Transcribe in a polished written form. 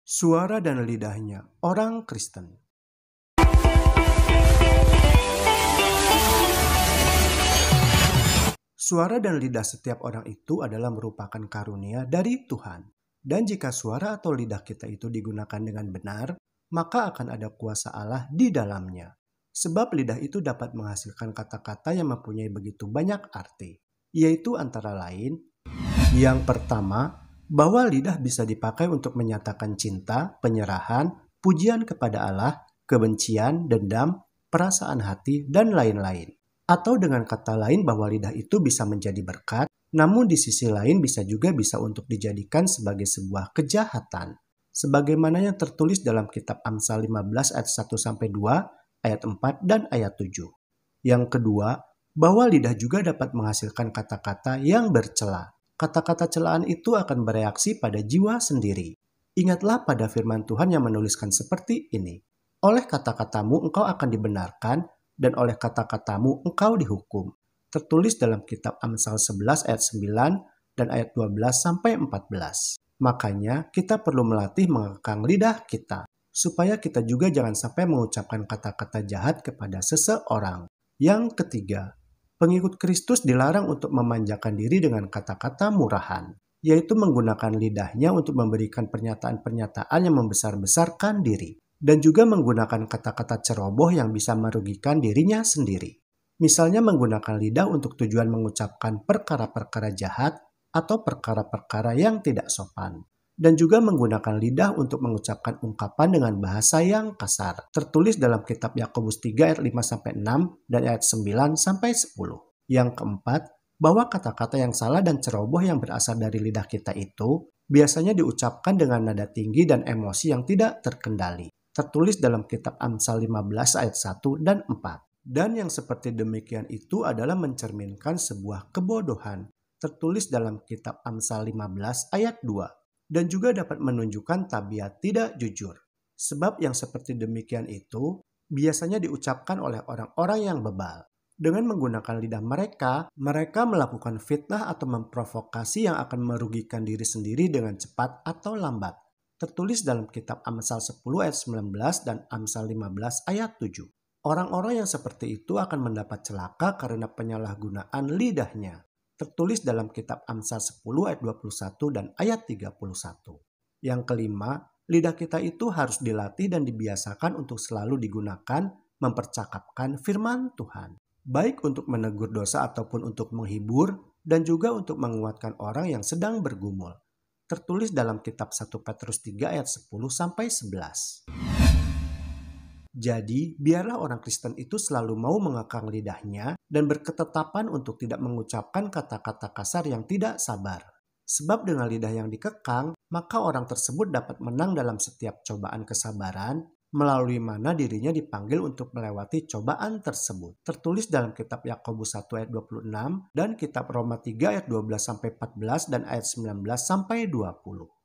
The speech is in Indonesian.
Suara dan lidahnya orang Kristen. Suara dan lidah setiap orang itu adalah merupakan karunia dari Tuhan. Dan jika suara atau lidah kita itu digunakan dengan benar, maka akan ada kuasa Allah di dalamnya. Sebab lidah itu dapat menghasilkan kata-kata yang mempunyai begitu banyak arti. Yaitu antara lain, yang pertama, bahwa lidah bisa dipakai untuk menyatakan cinta, penyerahan, pujian kepada Allah, kebencian, dendam, perasaan hati, dan lain-lain. Atau dengan kata lain bahwa lidah itu bisa menjadi berkat, namun di sisi lain bisa untuk dijadikan sebagai sebuah kejahatan. Sebagaimana yang tertulis dalam kitab Amsal 15 ayat 1-2, ayat 4 dan ayat 7. Yang kedua, bahwa lidah juga dapat menghasilkan kata-kata yang bercela. Kata-kata celaan itu akan bereaksi pada jiwa sendiri. Ingatlah pada firman Tuhan yang menuliskan seperti ini. Oleh kata-katamu engkau akan dibenarkan, dan oleh kata-katamu engkau dihukum. Tertulis dalam kitab Amsal 11 ayat 9 dan ayat 12-14. Makanya kita perlu melatih mengekang lidah kita, supaya kita juga jangan sampai mengucapkan kata-kata jahat kepada seseorang. Yang ketiga, pengikut Kristus dilarang untuk memanjakan diri dengan kata-kata murahan, yaitu menggunakan lidahnya untuk memberikan pernyataan-pernyataan yang membesar-besarkan diri, dan juga menggunakan kata-kata ceroboh yang bisa merugikan dirinya sendiri. Misalnya menggunakan lidah untuk tujuan mengucapkan perkara-perkara jahat atau perkara-perkara yang tidak sopan. Dan juga menggunakan lidah untuk mengucapkan ungkapan dengan bahasa yang kasar. Tertulis dalam kitab Yakobus 3 ayat 5-6 dan ayat 9-10. Yang keempat, bahwa kata-kata yang salah dan ceroboh yang berasal dari lidah kita itu biasanya diucapkan dengan nada tinggi dan emosi yang tidak terkendali. Tertulis dalam kitab Amsal 15 ayat 1 dan 4. Dan yang seperti demikian itu adalah mencerminkan sebuah kebodohan. Tertulis dalam kitab Amsal 15 ayat 2. Dan juga dapat menunjukkan tabiat tidak jujur. Sebab yang seperti demikian itu biasanya diucapkan oleh orang-orang yang bebal. Dengan menggunakan lidah mereka melakukan fitnah atau memprovokasi yang akan merugikan diri sendiri dengan cepat atau lambat. Tertulis dalam kitab Amsal 10 ayat 19 dan Amsal 15 ayat 7. Orang-orang yang seperti itu akan mendapat celaka karena penyalahgunaan lidahnya. Tertulis dalam kitab Amsal 10 ayat 21 dan ayat 31. Yang kelima, lidah kita itu harus dilatih dan dibiasakan untuk selalu digunakan mempercakapkan firman Tuhan. Baik untuk menegur dosa ataupun untuk menghibur dan juga untuk menguatkan orang yang sedang bergumul. Tertulis dalam kitab 1 Petrus 3 ayat 10-11. Jadi, biarlah orang Kristen itu selalu mau mengekang lidahnya dan berketetapan untuk tidak mengucapkan kata-kata kasar yang tidak sabar. Sebab dengan lidah yang dikekang, maka orang tersebut dapat menang dalam setiap cobaan kesabaran, melalui mana dirinya dipanggil untuk melewati cobaan tersebut. Tertulis dalam kitab Yakobus 1 ayat 26 dan kitab Roma 3 ayat 12-14 dan ayat 19-20.